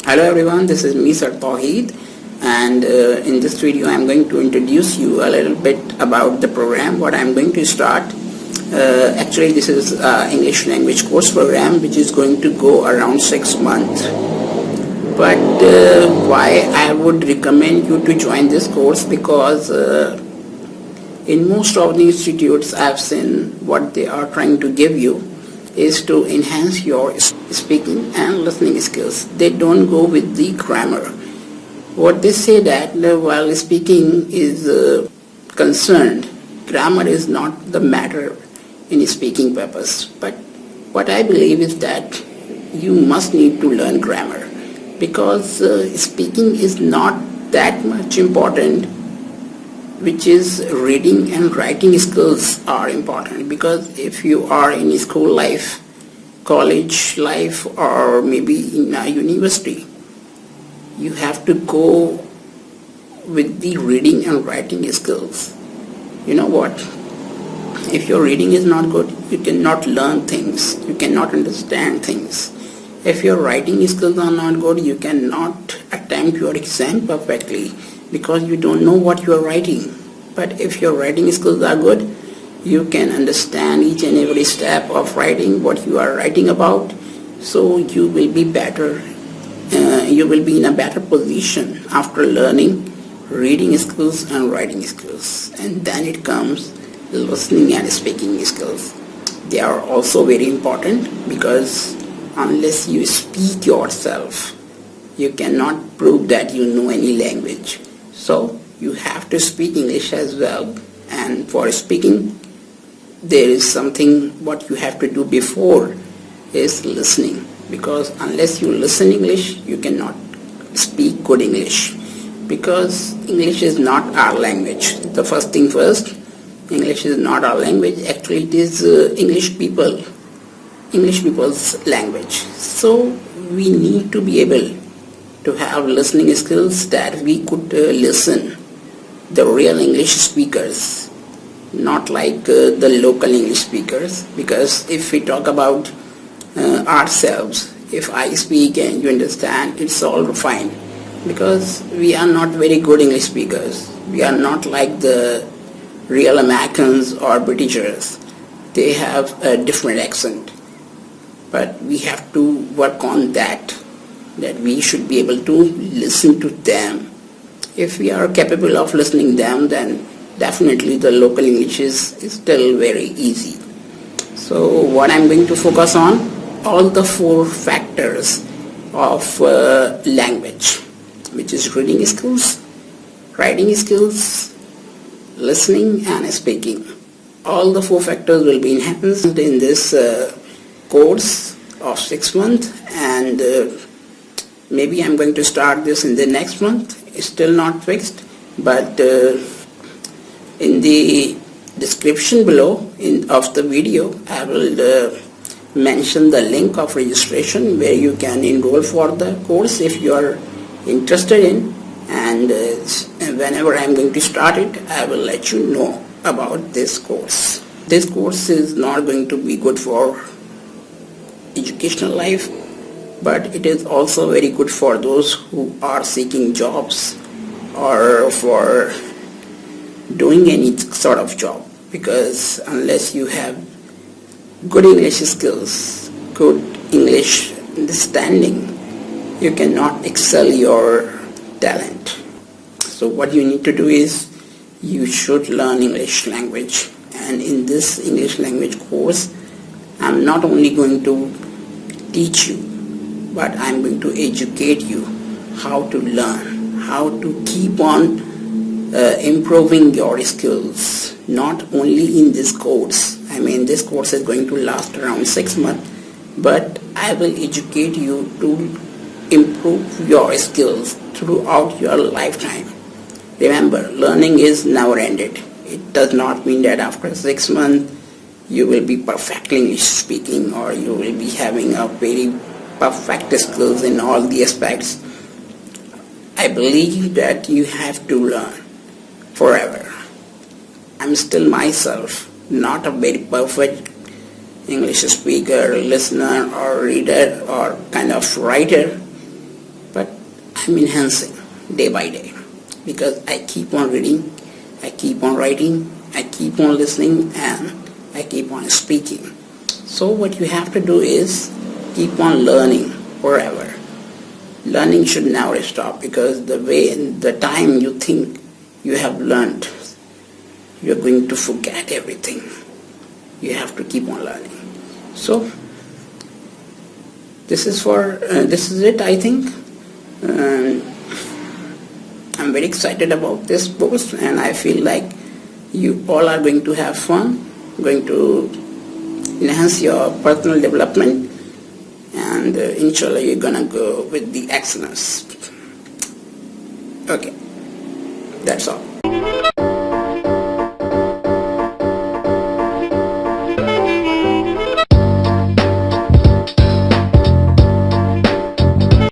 Hello everyone, this is me Sir Tawheed, and in this video I am going to introduce you a little bit about the program what I am going to start. Actually this is English language course program which is going to go around 6 months. But why I would recommend you to join this course, because in most of the institutes I have seen what they are trying to give you is to enhance your speaking and listening skills. They don't go with the grammar. What they say that while speaking is concerned, grammar is not the matter in speaking purpose. But what I believe is that you must need to learn grammar, because speaking is not that much important, which is reading and writing skills are important. Because if you are in school life, college life, or maybe in a university, you have to go with the reading and writing skills. You know what? If your reading is not good, you cannot learn things, you cannot understand things. If your writing skills are not good, you cannot attempt your exam perfectly, because you don't know what you are writing. But if your writing skills are good, you can understand each and every step of writing, what you are writing about. So you will be better, you will be in a better position after learning reading skills and writing skills. And then it comes listening and speaking skills. They are also very important, because unless you speak yourself, you cannot prove that you know any language. So you have to speak English as well. And for speaking, there is something what you have to do before is listening, because unless you listen English, you cannot speak good English, because English is not our language. The first thing first, English is not our language. Actually it is English people's language. So we need to be able to have listening skills, that we could listen the real English speakers, not like the local English speakers. Because if we talk about ourselves, if I speak and you understand, it's all fine, because we are not very good English speakers. We are not like the real Americans or Britishers. They have a different accent. But we have to work on that we should be able to listen to them. If we are capable of listening them, then definitely the local English is still very easy. So what I'm going to focus on, all the 4 factors of language, which is reading skills, writing skills, listening and speaking. All the 4 factors will be enhanced in this course of 6 months, and maybe I'm going to start this in the next month. It's still not fixed, but in the description below of the video, I will mention the link of registration where you can enroll for the course if you are interested in. And whenever I'm going to start it, I will let you know about this course. This course is not going to be good for educational life, but it is also very good for those who are seeking jobs or for doing any sort of job. Because unless you have good English skills, good English understanding, you cannot excel your talent. So what you need to do is, you should learn English language. And in this English language course, I'm not only going to teach you, but I'm going to educate you how to learn, how to keep on improving your skills. Not only in this course, I mean this course is going to last around 6 months, but I will educate you to improve your skills throughout your lifetime. Remember, learning is never ended. It does not mean that after 6 months you will be perfectly English speaking, or you will be having a very perfect skills in all the aspects. I believe that you have to learn forever. I'm still myself not a very perfect English speaker, listener or reader or kind of writer, but I'm enhancing day by day, because I keep on reading, I keep on writing, I keep on listening, and I keep on speaking. So what you have to do is keep on learning forever. Learning should never stop, because the time you think you have learned, you're going to forget everything. You have to keep on learning. So this is it, I think. I'm very excited about this post, and I feel like you all are going to have fun, going to enhance your personal development, and inshallah you're gonna go with the excellence. Okay, that's all.